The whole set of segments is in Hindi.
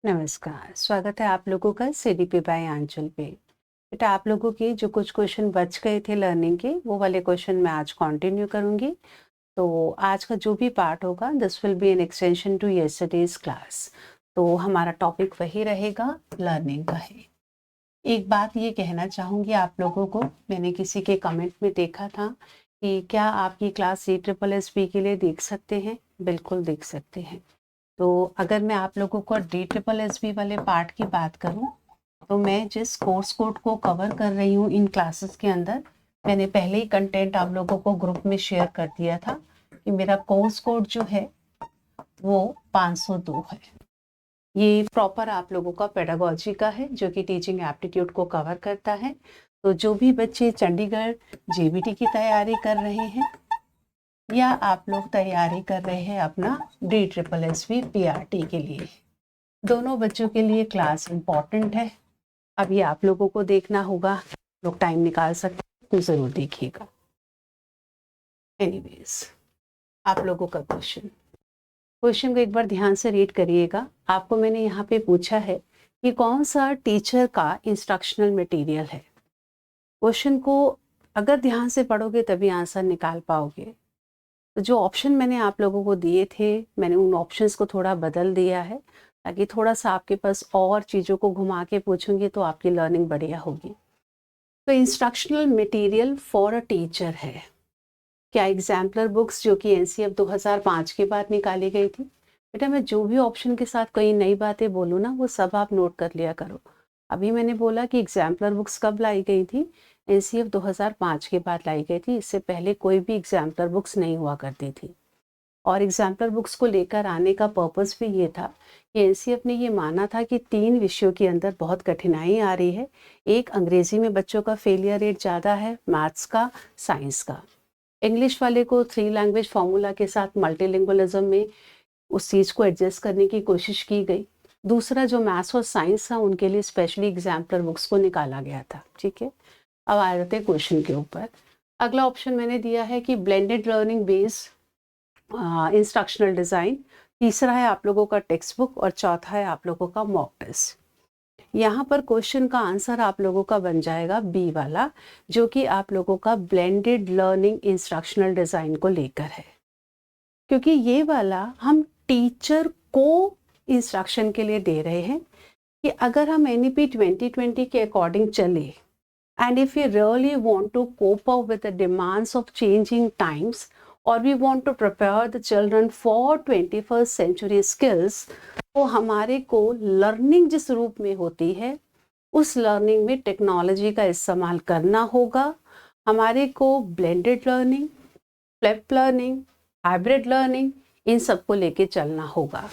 नमस्कार, स्वागत है आप लोगों का सीडीपी बाय आंचल पे। बेटा आप लोगों के जो कुछ क्वेश्चन बच गए थे लर्निंग के, वो वाले क्वेश्चन मैं आज कंटिन्यू करूंगी। तो आज का जो भी पार्ट होगा this will be an extension to yesterday's class. तो हमारा टॉपिक वही रहेगा, लर्निंग का है। एक बात ये कहना चाहूँगी आप लोगों को, मैंने किसी के कमेंट में देखा था कि क्या आप ये क्लास CSSB के लिए देख सकते हैं? बिल्कुल देख सकते हैं। तो अगर मैं आप लोगों को DSSB वाले पार्ट की बात करूं, तो मैं जिस कोर्स कोड को कवर कर रही हूं इन क्लासेस के अंदर, मैंने पहले ही कंटेंट आप लोगों को ग्रुप में शेयर कर दिया था कि मेरा कोर्स कोड जो है वो 502 है। ये प्रॉपर आप लोगों का पेडागोजी का है जो कि टीचिंग एप्टीट्यूड को कवर करता है। तो जो भी बच्चे चंडीगढ़ JBT की तैयारी कर रहे हैं या आप लोग तैयारी कर रहे हैं अपना DSSB PRT के लिए, दोनों बच्चों के लिए क्लास इम्पॉर्टेंट है। अभी आप लोगों को देखना होगा, लोग टाइम निकाल सकते हैं तो ज़रूर देखिएगा। एनीवेज, आप लोगों का क्वेश्चन को एक बार ध्यान से रीड करिएगा। आपको मैंने यहाँ पे पूछा है कि कौन सा टीचर का इंस्ट्रक्शनल मटेरियल है। क्वेश्चन को अगर ध्यान से पढ़ोगे तभी आंसर निकाल पाओगे। तो जो ऑप्शन मैंने आप लोगों को दिए थे, मैंने उन ऑप्शंस को थोड़ा बदल दिया है ताकि थोड़ा सा आपके पास और चीज़ों को घुमा के पूछूंगी तो आपकी लर्निंग बढ़िया होगी। तो instructional material for a teacher है क्या? एग्जाम्पलर बुक्स जो कि NCF 2005 के बाद निकाली गई थी। बेटा मैं जो भी ऑप्शन के साथ कई नई बातें बोलूँ ना, वो सब आप नोट कर लिया करो। अभी मैंने बोला कि एग्जाम्पलर बुक्स कब लाई गई थी, NCF 2005 के बाद लाई गई थी। इससे पहले कोई भी एग्जाम्पलर बुक्स नहीं हुआ करती थी। और एग्जाम्पलर बुक्स को लेकर आने का पर्पस भी ये था कि NCF ने ये माना था कि 3 विषयों के अंदर बहुत कठिनाई आ रही है। एक, अंग्रेजी में बच्चों का फेलियर रेट ज़्यादा है, मैथ्स का, साइंस का। इंग्लिश वाले को 3 लैंग्वेज फार्मूला के साथ मल्टीलिंगुअलिज्म में उस चीज़ को एडजस्ट करने की कोशिश की गई। दूसरा जो मैथ्स और साइंस था उनके लिए स्पेशली एग्जाम्पलर बुक्स को निकाला गया था। ठीक है, अब आ जाते हैं क्वेश्चन के ऊपर। अगला ऑप्शन मैंने दिया है कि blended learning based instructional design. तीसरा है आप लोगों का टेक्स्ट बुक और चौथा है आप लोगों का मॉक टेस्ट। यहाँ पर क्वेश्चन का आंसर आप लोगों का बन जाएगा बी वाला, जो कि आप लोगों का ब्लेंडेड लर्निंग इंस्ट्रक्शनल डिज़ाइन को लेकर है। क्योंकि ये वाला हम टीचर को इंस्ट्रक्शन के लिए दे रहे हैं कि अगर हम NEP 2020 के अकॉर्डिंग चले and if we really want to cope up with the demands of changing times or we want to prepare the children for 21st century skills, तो हमारे को लर्निंग जिस रूप में होती है उस लर्निंग में टेक्नोलॉजी का इस्तेमाल करना होगा। हमारे को blended learning, flip learning, hybrid learning, इन सबको लेके चलना होगा।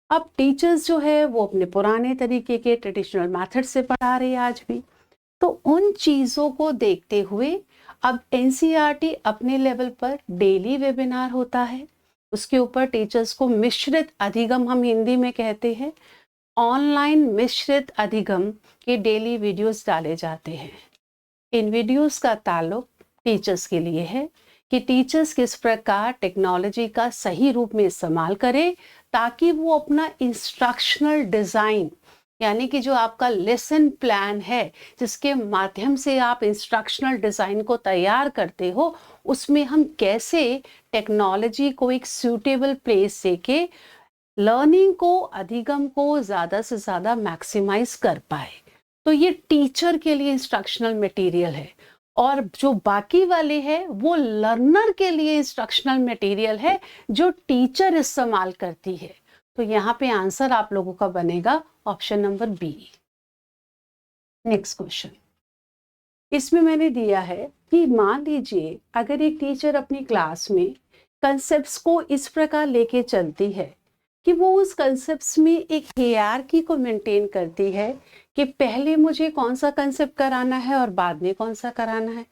अब टीचर्स जो है वो अपने पुराने तरीके के ट्रेडिशनल मेथड से पढ़ा रही है आज भी। तो उन चीज़ों को देखते हुए अब NCERT अपने लेवल पर डेली वेबिनार होता है, उसके ऊपर टीचर्स को मिश्रित अधिगम, हम हिंदी में कहते हैं, ऑनलाइन मिश्रित अधिगम के डेली वीडियोस डाले जाते हैं। इन वीडियोस का ताल्लुक टीचर्स के लिए है कि टीचर्स किस प्रकार टेक्नोलॉजी का सही रूप में इस्तेमाल करें ताकि वो अपना इंस्ट्रक्शनल डिज़ाइन, यानी कि जो आपका लेसन प्लान है जिसके माध्यम से आप इंस्ट्रक्शनल डिज़ाइन को तैयार करते हो, उसमें हम कैसे टेक्नोलॉजी को एक सूटेबल प्लेस देके लर्निंग को, अधिगम को ज़्यादा से ज़्यादा मैक्सिमाइज कर पाए। तो ये टीचर के लिए इंस्ट्रक्शनल मटेरियल है और जो बाकी वाले हैं वो लर्नर के लिए इंस्ट्रक्शनल मटेरियल है जो टीचर इस्तेमाल करती है। तो यहाँ पे आंसर आप लोगों का बनेगा option number B. Next question, इसमें मैंने दिया है कि मान लीजिए अगर एक टीचर अपनी क्लास में कंसेप्ट्स को इस प्रकार लेके चलती है कि वो उस कंसेप्ट्स में एक हायरार्की को मेंटेन करती है कि पहले मुझे कौन सा कंसेप्ट कराना है और बाद में कौन सा कराना है।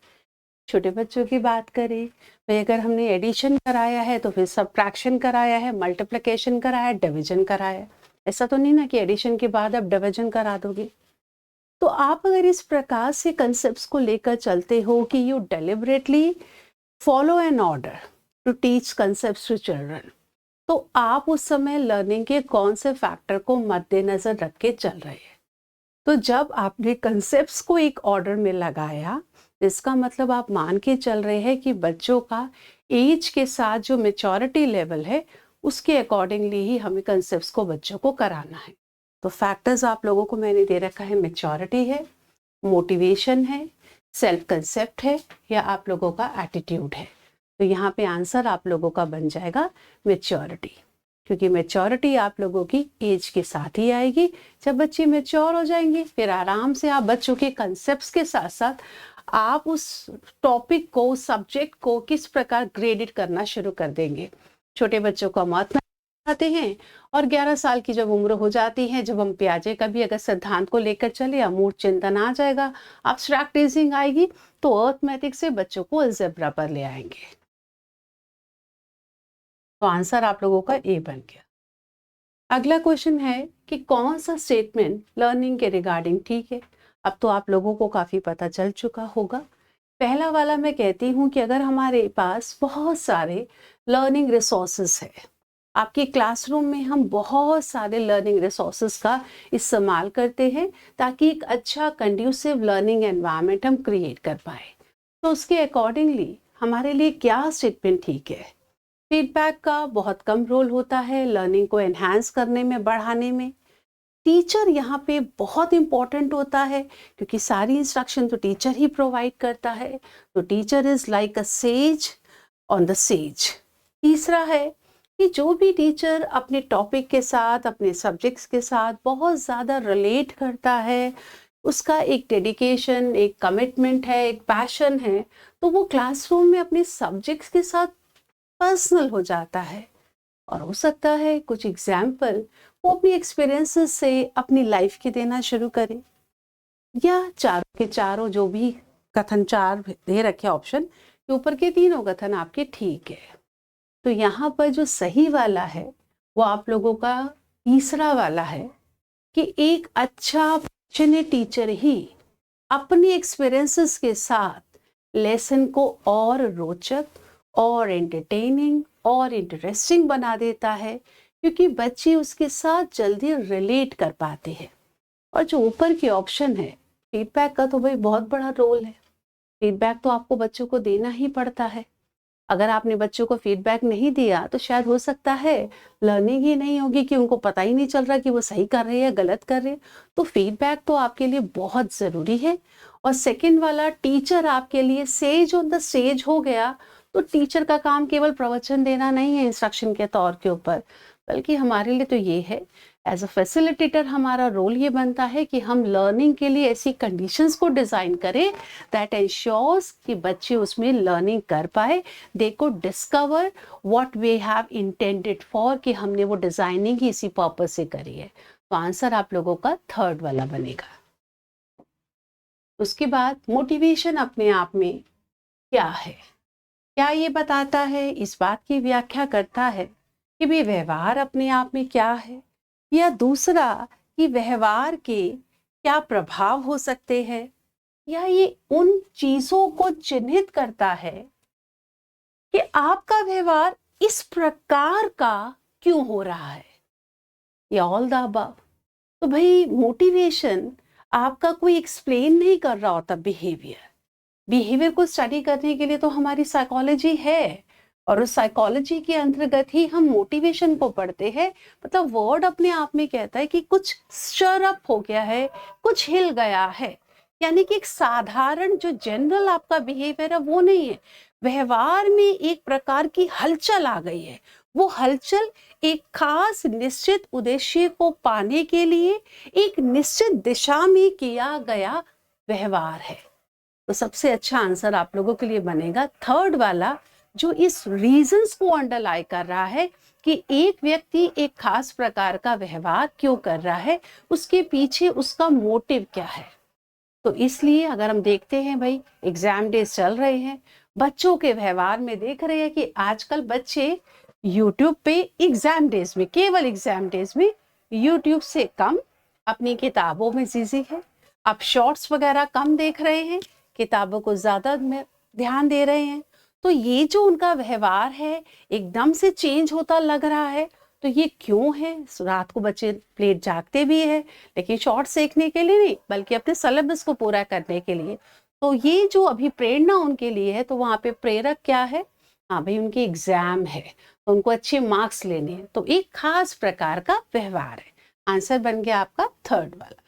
छोटे बच्चों की बात करें भाई, अगर हमने एडिशन कराया है तो फिर सब्ट्रैक्शन कराया है, मल्टीप्लिकेशन कराया, डिवीजन कराया। ऐसा तो नहीं ना कि एडिशन के बाद आप डिवीजन करा दोगे। तो आप अगर इस प्रकार से कंसेप्ट्स को लेकर चलते हो कि you deliberately follow an order to teach concepts to children, तो आप उस समय लर्निंग के कौन से फैक्टर को मद्देनजर रख के चल रहे हैं। तो जब आपने कंसेप्ट्स को एक ऑर्डर में लगाया, इसका मतलब आप मान के चल रहे हैं कि बच्चों का एज के साथ जो मेच्योरिटी लेवल है उसके अकॉर्डिंगली ही हमें कंसेप्ट्स को बच्चों को कराना है। तो फैक्टर्स आप लोगों को मैंने दे रखा है, मेच्योरिटी है, मोटिवेशन है, सेल्फ कंसेप्ट है, या आप लोगों का एटीट्यूड है। तो यहाँ पे आंसर आप लोगों का बन जाएगा मेच्योरिटी, क्योंकि मेच्योरिटी आप लोगों की एज के साथ ही आएगी। जब बच्चे मेच्योर हो जाएंगे फिर आराम से आप बच्चों के कंसेप्ट्स के साथ साथ आप उस टॉपिक को, उस सब्जेक्ट को किस प्रकार ग्रेडेड करना शुरू कर देंगे। छोटे बच्चों को मैथ आते हैं और 11 साल की जब उम्र हो जाती है, जब हम पियाजे का भी अगर सिद्धांत को लेकर चले, अमूर्त चिंतन आ जाएगा, एब्स्ट्रैक्ट रीजनिंग आएगी, तो अर्थमेटिक से बच्चों को अलजेब्रा पर ले आएंगे। तो आंसर आप लोगों का ए बन गया। अगला क्वेश्चन है कि कौन सा स्टेटमेंट लर्निंग के रिगार्डिंग ठीक है। अब तो आप लोगों को काफी पता चल चुका होगा। पहला वाला मैं कहती हूँ कि अगर हमारे पास बहुत सारे लर्निंग रिसोर्सेस है, आपके क्लासरूम में हम बहुत सारे लर्निंग रिसोर्सेस का इस्तेमाल करते हैं ताकि एक अच्छा कंड्यूसिव लर्निंग एनवायरनमेंट हम क्रिएट कर पाए, तो उसके अकॉर्डिंगली हमारे लिए क्या स्टेटमेंट ठीक है। फीडबैक का बहुत कम रोल होता है लर्निंग को एनहांस करने में, बढ़ाने में। टीचर यहाँ पे बहुत इंपॉर्टेंट होता है क्योंकि सारी इंस्ट्रक्शन तो टीचर ही प्रोवाइड करता है। तो teacher is like a says on the sage. तीसरा है कि जो भी टीचर अपने टॉपिक के साथ, अपने सब्जेक्ट्स के साथ बहुत ज़्यादा रिलेट करता है, उसका एक डेडिकेशन, एक कमिटमेंट है, एक पैशन है, तो वो क्लासरूम में अपने सब्जेक्ट्स के साथ पर्सनल हो जाता है। और हो सकता है कुछ एग्जाम्पल वो अपनी एक्सपीरियंसेस से अपनी लाइफ के देना शुरू करे, या चारों के चारों जो भी कथन, चार दे रखे ऑप्शन के ऊपर के तीनों कथन आपके ठीक है। तो यहाँ पर जो सही वाला है वो आप लोगों का तीसरा वाला है कि एक अच्छा पैशनेट टीचर ही अपनी एक्सपीरियंसेस के साथ लेसन को और रोचक और एंटरटेनिंग और इंटरेस्टिंग बना देता है, क्योंकि बच्चे उसके साथ जल्दी रिलेट कर पाते हैं। और जो ऊपर की ऑप्शन है फीडबैक का, तो भाई बहुत बड़ा रोल है। फीडबैक तो आपको बच्चों को देना ही पड़ता है। अगर आपने बच्चों को फीडबैक नहीं दिया तो शायद हो सकता है लर्निंग ही नहीं होगी, कि उनको पता ही नहीं चल रहा कि वो सही कर रहे हैं या गलत कर रहे हैं। तो फीडबैक तो आपके लिए बहुत ज़रूरी है। और सेकंड वाला, टीचर आपके लिए सेज ऑन द स्टेज हो गया, तो टीचर का काम केवल प्रवचन देना नहीं है इंस्ट्रक्शन के तौर के ऊपर, बल्कि हमारे लिए तो ये है एज अ फैसिलिटेटर हमारा रोल ये बनता है कि हम लर्निंग के लिए ऐसी कंडीशंस को डिज़ाइन करें दैट एंश्योर्स कि बच्चे उसमें लर्निंग कर पाए, they go discover what we have intended for, कि हमने वो डिज़ाइनिंग ही इसी पर्पस से करी है। तो आंसर आप लोगों का थर्ड वाला बनेगा। उसके बाद मोटिवेशन अपने आप में क्या है, क्या ये बताता है, इस बात की व्याख्या करता है कि भाई व्यवहार अपने आप में क्या है, या दूसरा कि व्यवहार के क्या प्रभाव हो सकते हैं, या ये उन चीजों को चिन्हित करता है कि आपका व्यवहार इस प्रकार का क्यों हो रहा है, या ऑल द अबव। तो भाई मोटिवेशन आपका कोई एक्सप्लेन नहीं कर रहा होता बिहेवियर को स्टडी करने के लिए तो हमारी साइकोलॉजी है, और उस साइकोलॉजी के अंतर्गत ही हम मोटिवेशन को पढ़ते हैं। मतलब वर्ड अपने आप में कहता है कि कुछ स्टर अप हो गया है, कुछ हिल गया है, यानी कि एक साधारण जो जनरल आपका बिहेवियर है वो नहीं है, व्यवहार में एक प्रकार की हलचल आ गई है। वो हलचल एक खास निश्चित उद्देश्य को पाने के लिए एक निश्चित दिशा में किया गया व्यवहार है। तो सबसे अच्छा आंसर आप लोगों के लिए बनेगा थर्ड वाला, जो इस रीजंस को अंडरलाई कर रहा है कि एक व्यक्ति एक खास प्रकार का व्यवहार क्यों कर रहा है, उसके पीछे उसका मोटिव क्या है। तो इसलिए अगर हम देखते हैं भाई एग्जाम डेज चल रहे हैं, बच्चों के व्यवहार में देख रहे हैं कि आजकल बच्चे यूट्यूब पे एग्जाम डेज में, केवल एग्जाम डेज में यूट्यूब से कम अपनी किताबों में बिजी है। आप शॉर्ट्स वगैरह कम देख रहे हैं, किताबों को ज्यादा ध्यान दे रहे हैं। तो ये जो उनका व्यवहार है एकदम से चेंज होता लग रहा है, तो ये क्यों है? रात को बच्चे लेट जागते भी है, लेकिन शॉर्ट सीखने के लिए नहीं, बल्कि अपने सिलेबस को पूरा करने के लिए। तो ये जो अभी प्रेरणा उनके लिए है, तो वहां पे प्रेरक क्या है? हाँ भाई, उनकी एग्जाम है, तो उनको अच्छे मार्क्स लेने हैं, तो एक खास प्रकार का व्यवहार है। आंसर बन गया आपका थर्ड वाला।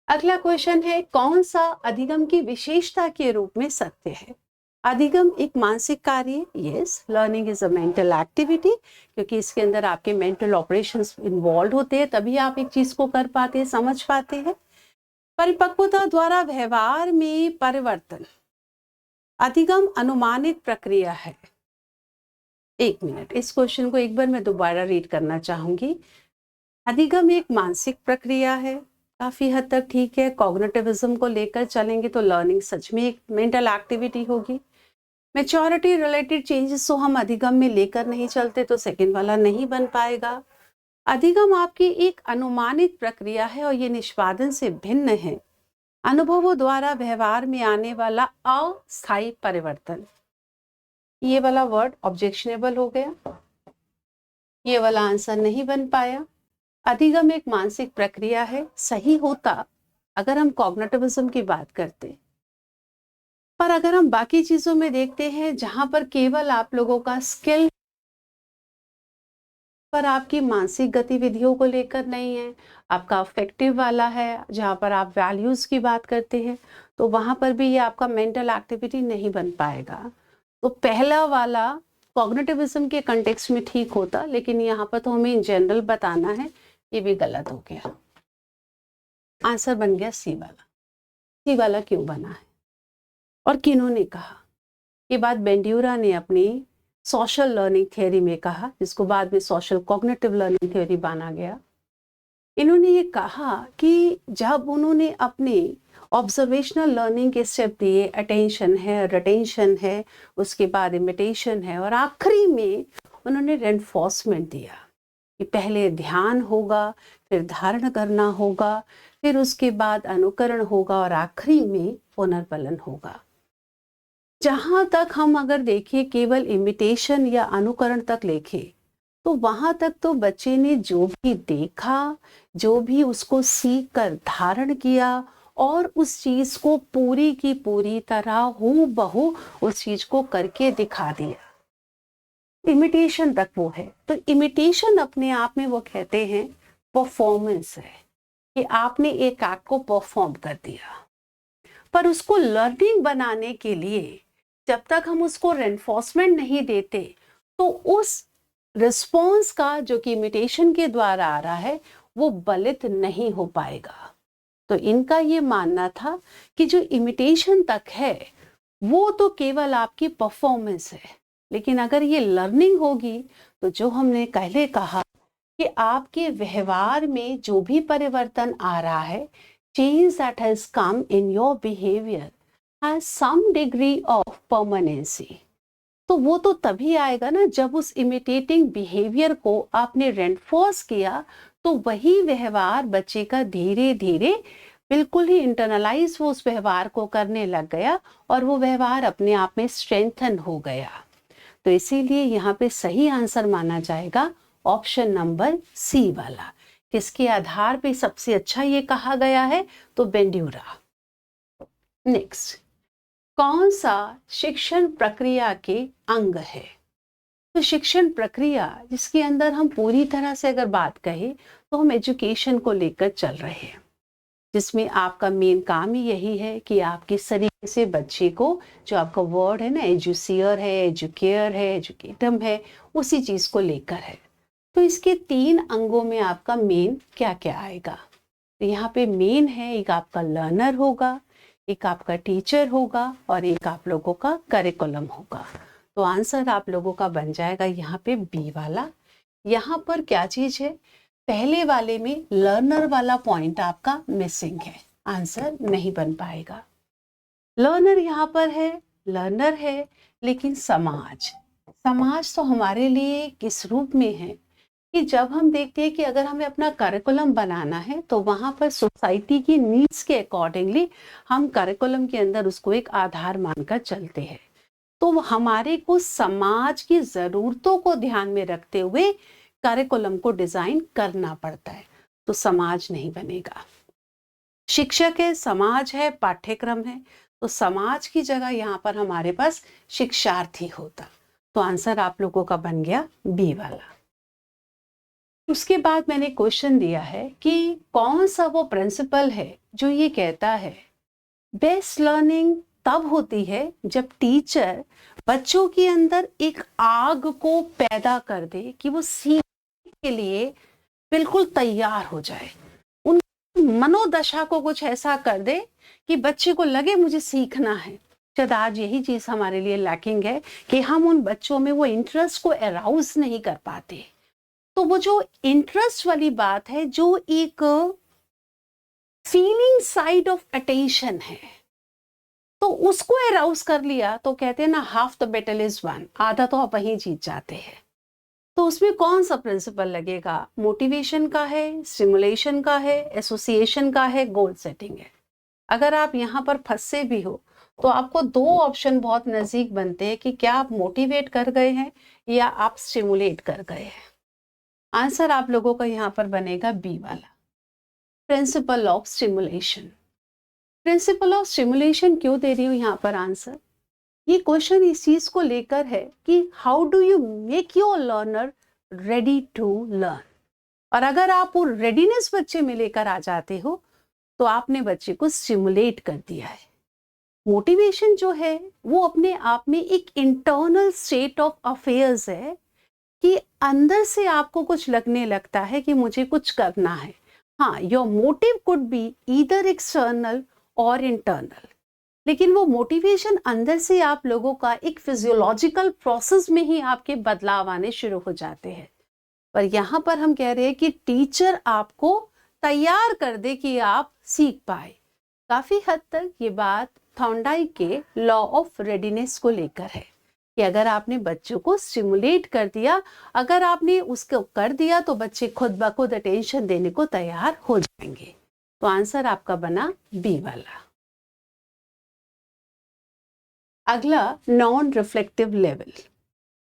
अगला क्वेश्चन है, कौन सा अधिगम की विशेषता के रूप में सत्य है? अधिगम एक मानसिक कार्य, yes, learning is a mental activity, क्योंकि इसके अंदर आपके मेंटल ऑपरेशंस इन्वॉल्व होते हैं, तभी आप एक चीज को कर पाते हैं, समझ पाते हैं। परिपक्वता द्वारा व्यवहार में परिवर्तन, अधिगम अनुमानित प्रक्रिया है। एक मिनट, इस क्वेश्चन को एक बार मैं दोबारा रीड करना चाहूंगी। अधिगम एक मानसिक प्रक्रिया है, काफी हद तक ठीक है। कॉग्निटिविज्म को लेकर चलेंगे तो लर्निंग सच में एक मेंटल एक्टिविटी होगी। मैच्योरिटी रिलेटेड चेंजेस तो हम अधिगम में लेकर नहीं चलते, तो सेकंड वाला नहीं बन पाएगा। अधिगम आपकी एक अनुमानित प्रक्रिया है और ये निष्पादन से भिन्न है। अनुभवों द्वारा व्यवहार में आने वाला अस्थायी परिवर्तन, ये वाला वर्ड ऑब्जेक्शनेबल हो गया, ये वाला आंसर नहीं बन पाया। अधिगम एक मानसिक प्रक्रिया है, सही होता अगर हम कॉग्निटिविज्म की बात करते, पर अगर हम बाकी चीजों में देखते हैं जहां पर केवल आप लोगों का स्किल पर आपकी मानसिक गतिविधियों को लेकर नहीं है, आपका अफेक्टिव वाला है, जहां पर आप वैल्यूज की बात करते हैं, तो वहां पर भी ये आपका मेंटल एक्टिविटी नहीं बन पाएगा। तो पहला वाला कॉग्निटिविज्म के कंटेक्स्ट में ठीक होता, लेकिन यहाँ पर तो हमें इन जनरल बताना है, ये भी गलत हो गया। आंसर बन गया सी वाला। सी वाला क्यों बना है और किन्होंने कहा? ये बात बेंड्यूरा ने अपनी सोशल लर्निंग थ्योरी में कहा, जिसको बाद में सोशल कॉग्निटिव लर्निंग थ्योरी माना गया। इन्होंने ये कहा कि जब उन्होंने अपने ऑब्जर्वेशनल लर्निंग के स्टेप दिए, अटेंशन है, रिटेंशन है, उसके बाद इमिटेशन है, और आखिरी में उन्होंने रेनफोर्समेंट दिया कि पहले ध्यान होगा, फिर धारण करना होगा, फिर उसके बाद अनुकरण होगा, और आखिरी में पुनर्बलन होगा। जहां तक हम अगर देखें केवल इमिटेशन या अनुकरण तक लेके, तो वहां तक तो बच्चे ने जो भी देखा, जो भी उसको सीख कर धारण किया और उस चीज को पूरी की पूरी तरह हूबहू उस चीज को करके दिखा दिया। इमिटेशन तक वो है। तो इमिटेशन अपने आप में वो कहते हैं परफॉर्मेंस है, कि आपने एक एक्ट को परफॉर्म कर दिया। पर उसको लर्निंग बनाने के लिए जब तक हम उसको रेनफोर्समेंट नहीं देते, तो उस रिस्पॉन्स का जो कि इमिटेशन के द्वारा आ रहा है वो बलित नहीं हो पाएगा। तो इनका ये मानना था कि जो इमिटेशन तक है वो तो केवल आपकी परफॉर्मेंस है, लेकिन अगर ये लर्निंग होगी तो जो हमने पहले कहा कि आपके व्यवहार में जो भी परिवर्तन आ रहा है, change that has come in your behaviour has some degree of permanency, तो वो तो तभी आएगा ना जब उस इमिटेटिंग बिहेवियर को आपने रेनफोर्स किया, तो वही व्यवहार बच्चे का धीरे धीरे बिल्कुल ही इंटरनलाइज वो उस व्यवहार को करने लग गया और वो व्यवहार अपने आप में स्ट्रेंथन हो गया। तो इसीलिए यहाँ पे सही आंसर माना जाएगा ऑप्शन नंबर सी वाला। किसके आधार पे सबसे अच्छा ये कहा गया है? तो बेंड्यूरा। नेक्स्ट, कौन सा शिक्षण प्रक्रिया के अंग है? तो शिक्षण प्रक्रिया जिसके अंदर हम पूरी तरह से अगर बात कहें तो हम एजुकेशन को लेकर चल रहे हैं, जिसमें आपका मेन काम ही यही है कि आप किस तरीके से बच्चे को, जो आपका वर्ड है ना, एजुसियर है, एजुकेयर है, एजुकेटम है, उसी चीज को लेकर है। तो इसके 3 अंगों में आपका मेन क्या क्या आएगा? तो यहाँ पे मेन है, एक आपका लर्नर होगा, एक आपका टीचर होगा और एक आप लोगों का करिकुलम होगा। तो आंसर आप लोगों का बन जाएगा यहाँ पे बी वाला। यहाँ पर क्या चीज है? पहले वाले में लर्नर वाला पॉइंट आपका मिसिंग है, आंसर नहीं बन पाएगा। लर्नर यहाँ पर है, लर्नर है, लेकिन समाज, समाज तो हमारे लिए किस रूप में है कि जब हम देखते हैं कि अगर हमें अपना करिकुलम बनाना है तो वहां पर सोसाइटी की नीड्स के अकॉर्डिंगली हम करिकुलम के अंदर उसको एक आधार मानकर चलते हैं। तो हमारे को समाज की ज़रूरतों को ध्यान में रखते हुए करिकुलम को डिज़ाइन करना पड़ता है, तो समाज नहीं बनेगा। शिक्षक है, समाज है, पाठ्यक्रम है, तो समाज की जगह यहाँ पर हमारे पास शिक्षार्थी होता। तो आंसर आप लोगों का बन गया बी वाला। उसके बाद मैंने क्वेश्चन दिया है कि कौन सा वो प्रिंसिपल है जो ये कहता है बेस्ट लर्निंग तब होती है जब टीचर बच्चों के अंदर एक आग को पैदा कर दे कि वो सीखने के लिए बिल्कुल तैयार हो जाए, उन मनोदशा को कुछ ऐसा कर दे कि बच्चे को लगे मुझे सीखना है। शायद आज यही चीज हमारे लिए लैकिंग है कि हम उन बच्चों में वो इंटरेस्ट को अराउज नहीं कर पाते। तो वो जो इंटरेस्ट वाली बात है, जो एक फीलिंग साइड ऑफ अटेंशन है, तो उसको अराउज कर लिया तो कहते हैं ना half the battle is one, आधा तो आप वहीं जीत जाते हैं। तो उसमें कौन सा प्रिंसिपल लगेगा? मोटिवेशन का है, स्टिमुलेशन का है, एसोसिएशन का है, गोल सेटिंग है। अगर आप यहाँ पर फंसे भी हो तो आपको दो ऑप्शन बहुत नजदीक बनते हैं कि क्या आप मोटिवेट कर गए हैं या आप स्टिमुलेट कर गए हैं। आंसर आप लोगों का यहाँ पर बनेगा बी वाला, principle of stimulation. Principle of stimulation क्यों दे रही हूँ यहाँ पर आंसर? ये क्वेश्चन इस चीज को लेकर है कि how do you make your learner ready to learn. और अगर आप वो रेडीनेस बच्चे में लेकर आ जाते हो तो आपने बच्चे को स्टिमुलेट कर दिया है। मोटिवेशन जो है वो अपने आप में एक इंटरनल स्टेट ऑफ अफेयर्स है कि अंदर से आपको कुछ लगने लगता है कि मुझे कुछ करना है। हाँ, your motive could be either external और इंटरनल, लेकिन वो मोटिवेशन अंदर से आप लोगों का एक फिजियोलॉजिकल प्रोसेस में ही आपके बदलाव आने शुरू हो जाते हैं। पर यहाँ पर हम कह रहे हैं कि टीचर आपको तैयार कर दे कि आप सीख पाए। काफी हद तक ये बात थॉर्नडाइक के लॉ ऑफ रेडीनेस को लेकर है कि अगर आपने बच्चों को स्टिमुलेट कर दिया, अगर आपने उसको कर दिया तो बच्चे खुद ब खुद अटेंशन देने को तैयार हो जाएंगे। तो आंसर आपका बना बी वाला। अगला नॉन रिफ्लेक्टिव लेवल।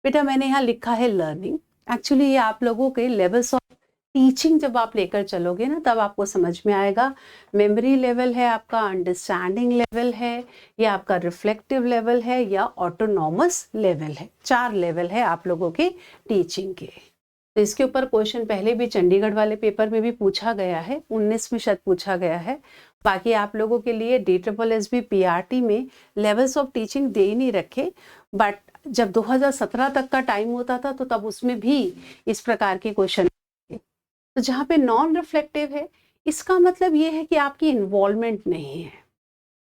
बेटा मैंने यहाँ लिखा है लर्निंग, एक्चुअली ये आप लोगों के लेवल्स ऑफ टीचिंग जब आप लेकर चलोगे ना तब आपको समझ में आएगा। मेमोरी लेवल है आपका, अंडरस्टैंडिंग लेवल है, या आपका रिफ्लेक्टिव लेवल है, या ऑटोनॉमस लेवल है। 4 लेवल है आप लोगों के टीचिंग के। तो इसके ऊपर क्वेश्चन पहले भी चंडीगढ़ वाले पेपर में भी पूछा गया है, 19 में शायद पूछा गया है। बाकी आप लोगों के लिए DSSB PRT में लेवल्स ऑफ टीचिंग दे ही नहीं रखे, बट जब 2017 तक का टाइम होता था तो तब उसमें भी इस प्रकार के क्वेश्चन। तो जहाँ पे नॉन रिफ्लेक्टिव है इसका मतलब ये है कि आपकी इन्वॉल्वमेंट नहीं है।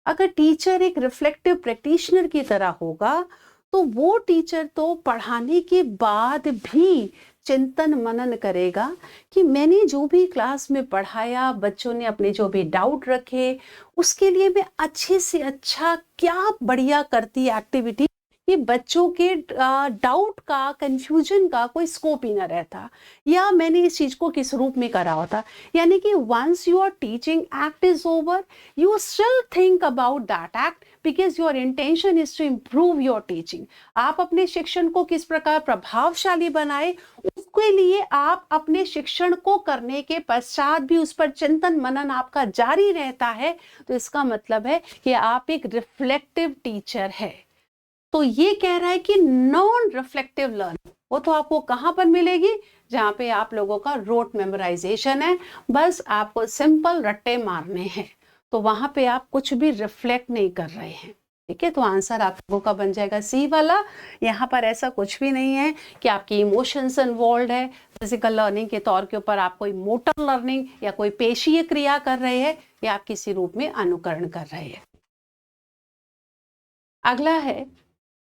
अगर टीचर एक रिफ्लेक्टिव प्रैक्टिशनर की तरह होगा तो वो टीचर तो पढ़ाने के बाद भी चिंतन मनन करेगा कि मैंने जो भी क्लास में पढ़ाया, बच्चों ने अपने जो भी डाउट रखे, उसके लिए मैं अच्छे से अच्छा क्या बढ़िया करती एक्टिविटी कि बच्चों के डाउट का, कंफ्यूजन का कोई स्कोप ही ना रहता, या मैंने इस चीज को किस रूप में करा होता। यानी कि once your teaching act is over, you still think about that act because your intention is to improve your teaching. आप अपने शिक्षण को किस प्रकार प्रभावशाली बनाए, उसके लिए आप अपने शिक्षण को करने के पश्चात भी उस पर चिंतन मनन आपका जारी रहता है। तो इसका मतलब है कि आप एक रिफ्लेक्टिव टीचर है। तो ये कह रहा है कि नॉन रिफ्लेक्टिव लर्निंग वो तो आपको कहां पर मिलेगी? जहां पे आप लोगों का रोट मेमोराइजेशन है, बस आपको सिंपल रट्टे मारने हैं, तो वहां पे आप कुछ भी रिफ्लेक्ट नहीं कर रहे हैं। ठीक है, तो आंसर आप लोगों का बन जाएगा सी वाला। यहाँ पर ऐसा कुछ भी नहीं है कि आपकी इमोशंस इन्वॉल्व है फिजिकल लर्निंग के तौर के ऊपर, आप कोई मोटर लर्निंग या कोई पेशीय क्रिया कर रहे हैं या आप किसी रूप में अनुकरण कर रहे हैं। अगला है,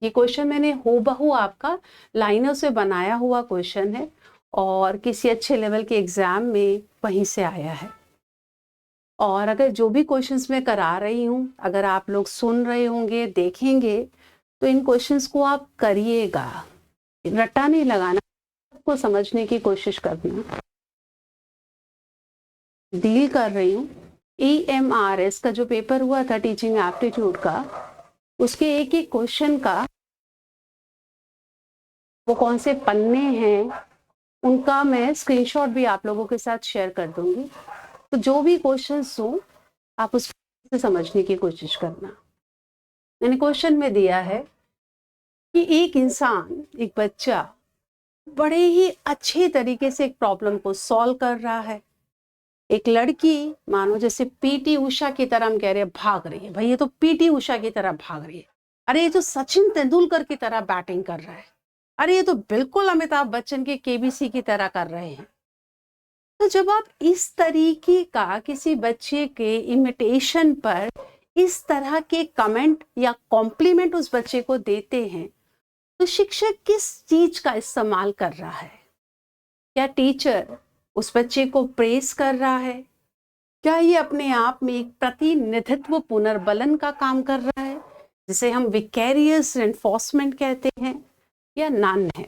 ये क्वेश्चन मैंने हूबहू आपका लाइनों से बनाया हुआ क्वेश्चन है और किसी अच्छे लेवल के एग्जाम में वहीं से आया है। और अगर जो भी क्वेश्चंस मैं करा रही हूँ, अगर आप लोग सुन रहे होंगे, देखेंगे, तो इन क्वेश्चंस को आप करिएगा, रट्टा नहीं लगाना, सबको समझने की कोशिश करना। डील कर रही हूँ EMRS का जो पेपर हुआ था टीचिंग एप्टीट्यूड का, उसके एक एक क्वेश्चन का वो कौन से पन्ने हैं उनका मैं स्क्रीनशॉट भी आप लोगों के साथ शेयर कर दूंगी। तो जो भी क्वेश्चंस हो आप उससे समझने की कोशिश करना। मैंने क्वेश्चन में दिया है कि एक इंसान, एक बच्चा बड़े ही अच्छे तरीके से एक प्रॉब्लम को सॉल्व कर रहा है। एक लड़की मानो जैसे पीटी उषा की तरह हम कह रहे हैं भाग रही है, भाई ये तो पीटी उषा की तरह भाग रही है, अरे ये तो सचिन तेंदुलकर की तरह बैटिंग कर रहा है, अरे ये तो बिल्कुल अमिताभ बच्चन के केबीसी की तरह कर रहे हैं। तो जब आप इस तरीके का किसी बच्चे के इमिटेशन पर इस तरह के कमेंट या कॉम्प्लीमेंट उस बच्चे को देते हैं, तो शिक्षक किस चीज का इस्तेमाल कर रहा है? क्या टीचर उस बच्चे को प्रेस कर रहा है? क्या ये अपने आप में एक प्रतिनिधित्व पुनर्बलन का काम कर रहा है, जिसे हम विकेरियस एनफोर्समेंट कहते हैं, या नन है?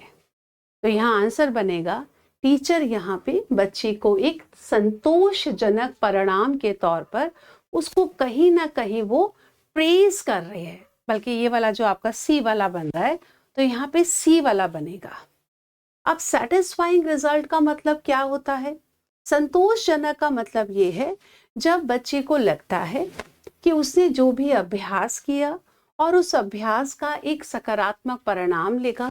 तो यहाँ आंसर बनेगा टीचर यहाँ पे बच्चे को एक संतोषजनक परिणाम के तौर पर उसको कहीं ना कहीं वो प्रेज कर रहे हैं। बल्कि ये वाला जो आपका सी वाला बन रहा है, तो यहाँ पे सी वाला बनेगा। अब सेटिस्फाइंग रिजल्ट का मतलब क्या होता है? संतोषजनक का मतलब ये है जब बच्चे को लगता है कि उसने जो भी अभ्यास किया और उस अभ्यास का एक सकारात्मक परिणाम लेगा,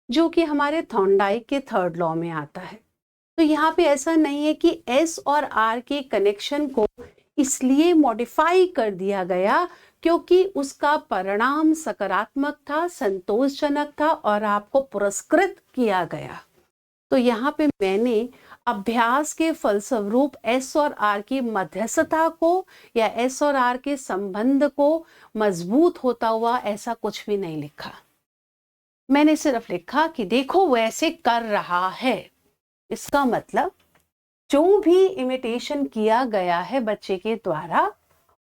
जो कि हमारे थॉर्नडाइक के थर्ड लॉ में आता है। तो यहाँ पे ऐसा नहीं है कि एस और आर के कनेक्शन को इसलिए मॉडिफाई कर दिया गया क्योंकि उसका परिणाम सकारात्मक था, संतोषजनक था और आपको पुरस्कृत किया गया। तो यहाँ पे मैंने अभ्यास के फलस्वरूप एस और आर की मध्यस्थता को या एस और आर के संबंध को मजबूत होता हुआ ऐसा कुछ भी नहीं लिखा। मैंने सिर्फ लिखा कि देखो वो ऐसे कर रहा है। इसका मतलब जो भी इमिटेशन किया गया है बच्चे के द्वारा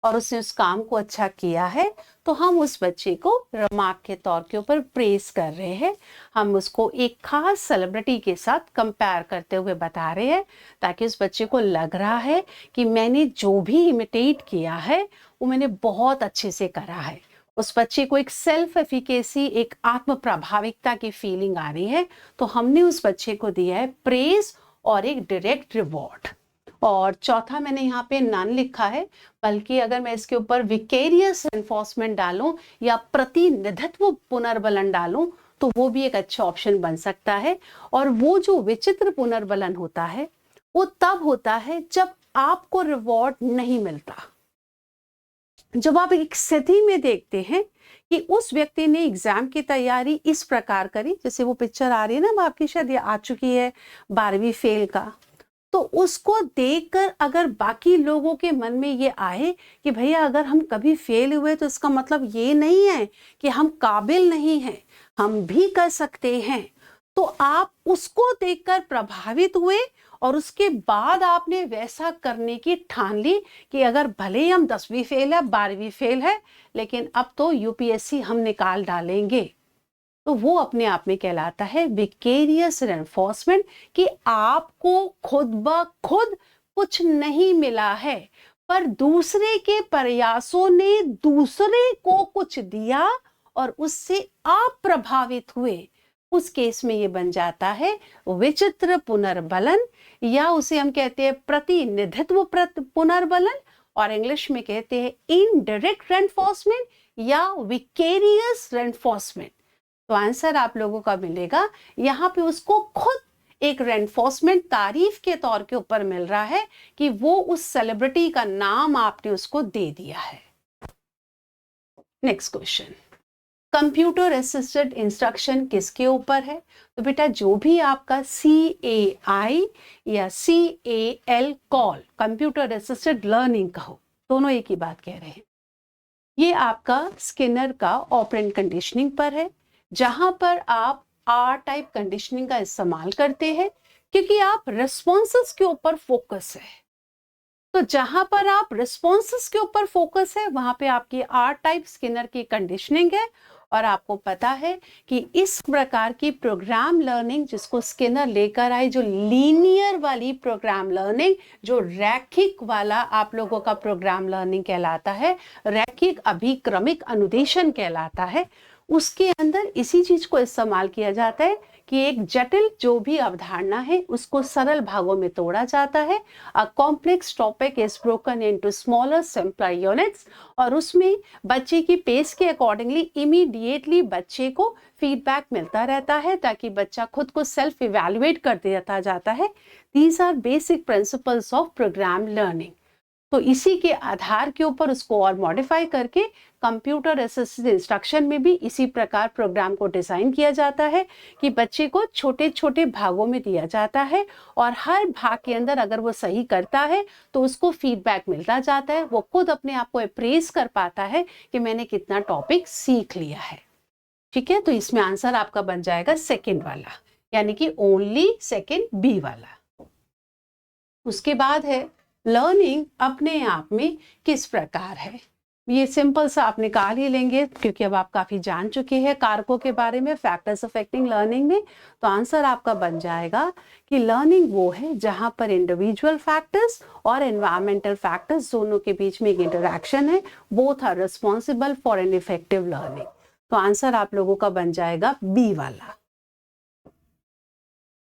और उसने उस काम को अच्छा किया है, तो हम उस बच्चे को रिमार्क के तौर के ऊपर प्रेज कर रहे हैं। हम उसको एक खास सेलिब्रिटी के साथ कंपेयर करते हुए बता रहे हैं, ताकि उस बच्चे को लग रहा है कि मैंने जो भी इमिटेट किया है वो मैंने बहुत अच्छे से करा है। उस बच्चे को एक सेल्फ एफिकेसी, एक आत्म प्रभाविकता की फीलिंग आ रही है। तो हमने उस बच्चे को दिया है प्रेज और एक डायरेक्ट रिवॉर्ड। और चौथा मैंने यहाँ पे नन लिखा है, बल्कि अगर मैं इसके ऊपर विकेरियस एनफोर्समेंट डालूं या प्रतिनिधित्व पुनर्बलन डालूं तो वो भी एक अच्छा ऑप्शन बन सकता है। और वो जो विचित्र पुनर्बलन होता है वो तब होता है जब आपको रिवॉर्ड नहीं मिलता। जब आप एक स्थिति में देखते हैं कि उस व्यक्ति ने एग्जाम की तैयारी इस प्रकार करी, जैसे वो पिक्चर आ रही है ना, आपकी शायद ये आ चुकी है 12वीं फेल का, तो उसको देखकर अगर बाकी लोगों के मन में ये आए कि भैया अगर हम कभी फेल हुए तो इसका मतलब ये नहीं है कि हम काबिल नहीं हैं, हम भी कर सकते हैं, तो आप उसको देखकर प्रभावित हुए और उसके बाद आपने वैसा करने की ठान ली कि अगर भले ही हम 10वीं फेल है, 12वीं फेल है, लेकिन अब तो यूपीएससी हम निकाल डालेंगे। तो वो अपने आप में कहलाता है विकेरियस एनफोर्समेंट, कि आपको खुद ब खुद कुछ नहीं मिला है, पर दूसरे के प्रयासों ने दूसरे को कुछ दिया और उससे आप प्रभावित हुए। उस केस में ये बन जाता है विचित्र पुनर्बलन, या उसे हम कहते हैं प्रतिनिधित्व पुनर्बलन, और इंग्लिश में कहते हैं इनडायरेक्ट रेनफोर्समेंट या विकेरियस रेनफोर्समेंट। तो आंसर आप लोगों का मिलेगा यहाँ पे उसको खुद एक रेनफोर्समेंट तारीफ के तौर के ऊपर मिल रहा है कि वो उस सेलिब्रिटी का नाम आपने उसको दे दिया है। Next question, computer assisted instruction किसके ऊपर है? तो बेटा जो भी आपका CAI या CAL call, computer assisted learning का हो, दोनों एक ही बात कह रहे हैं। ये आपका स्किनर का ऑपरेंट कंडीशनिंग पर है, जहां पर आप R टाइप कंडीशनिंग का इस्तेमाल करते हैं क्योंकि आप रिस्पॉन्सेस के ऊपर फोकस है। तो जहां पर आप रिस्पॉन्सेस के ऊपर फोकस है वहां पे आपकी R टाइप स्किनर की कंडीशनिंग है। और आपको पता है कि इस प्रकार की प्रोग्राम लर्निंग जिसको स्किनर लेकर आए, जो लीनियर वाली प्रोग्राम लर्निंग, जो रैखिक वाला आप लोगों का प्रोग्राम लर्निंग कहलाता है, रैखिक अभिक्रमिक अनुदेशन कहलाता है, उसके अंदर इसी चीज को इस्तेमाल किया जाता है कि एक जटिल जो भी अवधारणा है उसको सरल भागों में तोड़ा जाता है। A complex topic is broken into smaller simple units, और उसमें बच्चे की पेस के अकॉर्डिंगली इमीडिएटली बच्चे को फीडबैक मिलता रहता है ताकि बच्चा खुद को सेल्फ इवैल्यूएट कर देता जाता है। These are basic principles of program learning. तो इसी के आधार के ऊपर उसको और मॉडिफाई करके कंप्यूटर असिस्टेड इंस्ट्रक्शन में भी इसी प्रकार प्रोग्राम को डिजाइन किया जाता है कि बच्चे को छोटे छोटे भागों में दिया जाता है और हर भाग के अंदर अगर वो सही करता है तो उसको फीडबैक मिलता जाता है, वो खुद अपने आप को अप्रेज कर पाता है कि मैंने कितना टॉपिक सीख लिया है। ठीक है, तो इसमें आंसर आपका बन जाएगा सेकेंड वाला, यानी कि ओनली सेकेंड बी वाला। उसके बाद है लर्निंग अपने आप में किस प्रकार है। ये सिंपल सा आप निकाल ही लेंगे क्योंकि अब आप काफी जान चुके हैं कारकों के बारे में, फैक्टर्स अफेक्टिंग लर्निंग में। तो आंसर आपका बन जाएगा कि लर्निंग वो है जहां पर इंडिविजुअल फैक्टर्स और एनवायरमेंटल फैक्टर्स दोनों के बीच में एक इंटरेक्शन है, both are responsible for an effective learning. तो आंसर आप लोगों का बन जाएगा बी वाला।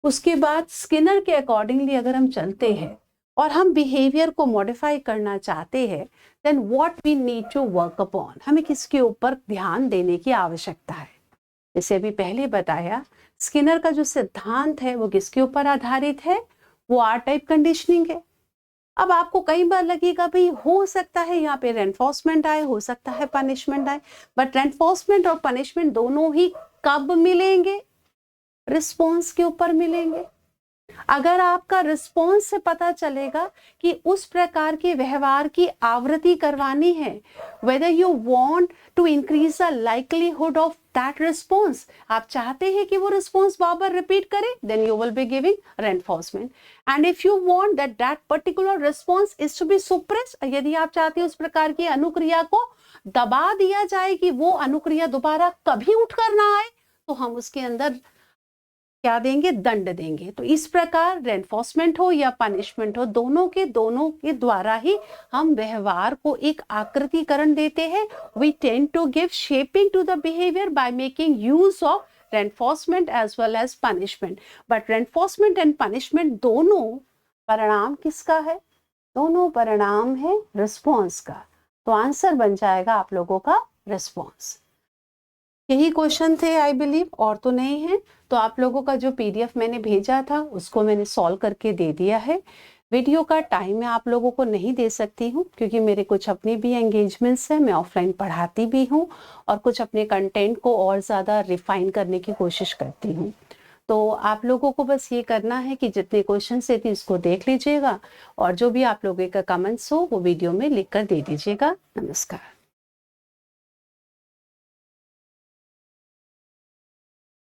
उसके बाद स्किनर के अकॉर्डिंगली अगर हम चलते हैं और हम बिहेवियर को मॉडिफाई करना चाहते हैं, then what we need to work upon, हमें किसके ऊपर ध्यान देने की आवश्यकता है। जैसे अभी पहले बताया, स्किनर का जो सिद्धांत है वो किसके ऊपर आधारित है, वो आर टाइप कंडीशनिंग है। अब आपको कई बार लगेगा भाई हो सकता है यहाँ पे रेनफोर्समेंट आए, हो सकता है पनिशमेंट आए, बट रेनफोर्समेंट और पनिशमेंट दोनों ही कब मिलेंगे, रिस्पॉन्स के ऊपर मिलेंगे। अगर आपका रिस्पॉन्स से पता चलेगा कि उस प्रकार के व्यवहार की आवृत्ति करवानी है, whether you want to increase the likelihood of that response, आप चाहते हैं कि वो रिस्पॉन्स बार-बार रिपीट करे, then you will be giving reinforcement. And if you want that that particular response is to be suppressed, यदि आप चाहते हैं उस प्रकार की अनुक्रिया को दबा दिया जाए कि वो अनुक्रिया दोबारा कभी उठकर ना आए, तो हम उसके अंदर क्या देंगे, दंड देंगे। तो इस प्रकार रेनफोर्समेंट हो या पनिशमेंट हो, दोनों के द्वारा ही हम व्यवहार को एक आकृतिकरण देते हैं। We tend to give shaping to the behaviour by making use of reinforcement as well as punishment. But reinforcement and punishment दोनों परिणाम किसका है, दोनों परिणाम है रिस्पॉन्स का। तो आंसर बन जाएगा आप लोगों का रिस्पॉन्स। यही क्वेश्चन थे आई बिलीव, और तो नहीं है। तो आप लोगों का जो पीडीएफ मैंने भेजा था उसको मैंने सॉल्व करके दे दिया है। वीडियो का टाइम मैं आप लोगों को नहीं दे सकती हूँ क्योंकि मेरे कुछ अपने भी एंगेजमेंट्स हैं, मैं ऑफलाइन पढ़ाती भी हूँ और कुछ अपने कंटेंट को और ज़्यादा रिफाइन करने की कोशिश करती हूँ। तो आप लोगों को बस ये करना है कि जितने क्वेश्चन थे इसको देख लीजिएगा और जो भी आप लोगों का कमेंट्स हो वो वीडियो में लिख कर दे दीजिएगा। नमस्कार।